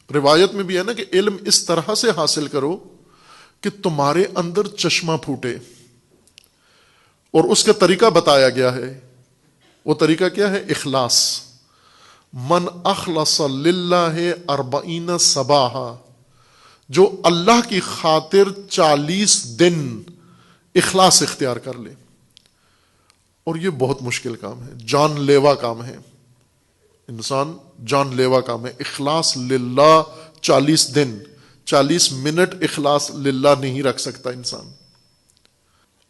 روایت میں بھی ہے نا کہ علم اس طرح سے حاصل کرو کہ تمہارے اندر چشمہ پھوٹے، اور اس کا طریقہ بتایا گیا ہے. وہ طریقہ کیا ہے؟ اخلاص. من اخلص للہ 40 صباحا، جو اللہ کی خاطر 40 دن اخلاص اختیار کر لے. اور یہ بہت مشکل کام ہے، جان لیوا کام ہے. انسان جان لیوا کام ہے. اخلاص للہ 40 دن 40 منٹ اخلاص للہ نہیں رکھ سکتا انسان.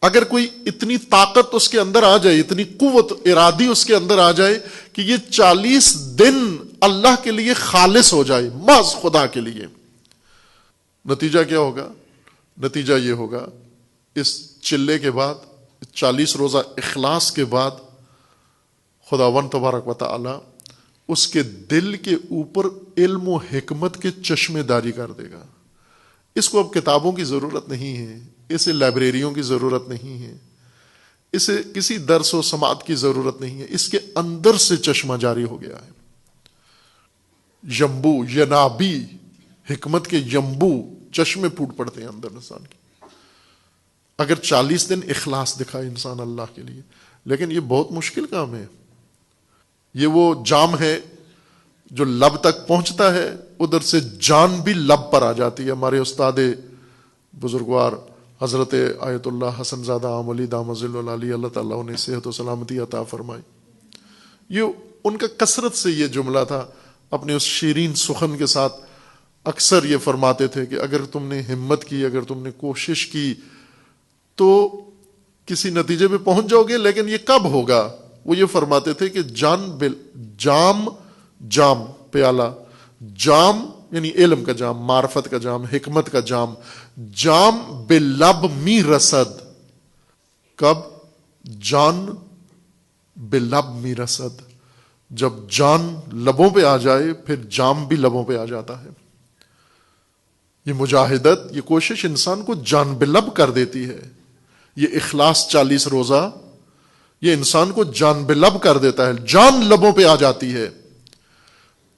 اگر کوئی اتنی طاقت اس کے اندر آ جائے، اتنی قوت ارادی اس کے اندر آ جائے کہ یہ 40 دن اللہ کے لیے خالص ہو جائے، محض خدا کے لیے، نتیجہ کیا ہوگا؟ نتیجہ یہ ہوگا اس چلے کے بعد، 40 روزہ اخلاص کے بعد، خداوند تبارک و تعالی اس کے دل کے اوپر علم و حکمت کے چشمے داری کر دے گا. اس کو اب کتابوں کی ضرورت نہیں ہے، اسے لائبریریوں کی ضرورت نہیں ہے، اسے کسی درس و سماعت کی ضرورت نہیں ہے. اس کے اندر سے چشمہ جاری ہو گیا ہے. ینبوع، ینابی، حکمت کے ینبوع چشمے پھوٹ پڑتے ہیں اندر انسان کے اگر 40 دن اخلاص دکھائے انسان اللہ کے لیے. لیکن یہ بہت مشکل کام ہے. یہ وہ جام ہے جو لب تک پہنچتا ہے، ادھر سے جان بھی لب پر آ جاتی ہے. ہمارے استاد بزرگوار حضرت آیت اللہ حسن زادہ عاملی دامت ظل العالی، اللہ تعالیٰ انہیں صحت و سلامتی عطا فرمائے، یہ ان کا کثرت سے یہ جملہ تھا. اپنے اس شیرین سخن کے ساتھ اکثر یہ فرماتے تھے کہ اگر تم نے ہمت کی، اگر تم نے کوشش کی تو کسی نتیجے پہ پہنچ جاؤ گے. لیکن یہ کب ہوگا؟ وہ یہ فرماتے تھے کہ جام پیالہ، جام یعنی علم کا جام، معرفت کا جام، حکمت کا جام، جام بلب می رسد. کب؟ جان بلب می رسد، جب جان لبوں پہ آ جائے پھر جام بھی لبوں پہ آ جاتا ہے. یہ مجاہدت، یہ کوشش انسان کو جان بلب کر دیتی ہے. یہ اخلاص 40 روزہ یہ انسان کو جان بلب کر دیتا ہے، جان لبوں پہ آ جاتی ہے.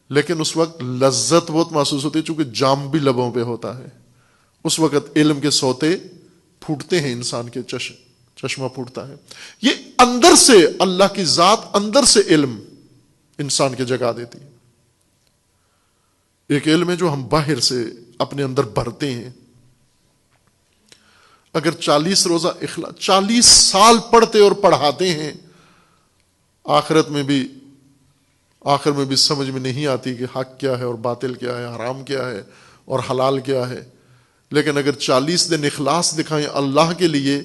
لیکن اس وقت لذت بہت محسوس ہوتی ہے چونکہ جام بھی لبوں پہ ہوتا ہے. اس وقت علم کے سوتے پھوٹتے ہیں، انسان کے چشمہ پھوٹتا ہے. یہ اندر سے اللہ کی ذات، اندر سے علم انسان کے جگا دیتی ہے. ایک علم ہے جو ہم باہر سے اپنے اندر بھرتے ہیں. اگر 40 روزہ اخلاص 40 سال پڑھتے اور پڑھاتے ہیں، آخر میں بھی سمجھ میں نہیں آتی کہ حق کیا ہے اور باطل کیا ہے، حرام کیا ہے اور حلال کیا ہے. لیکن اگر 40 دن اخلاص دکھائیں اللہ کے لیے،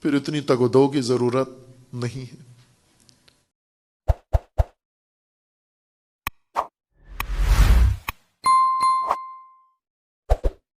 پھر اتنی تگ و دو کی ضرورت نہیں ہے.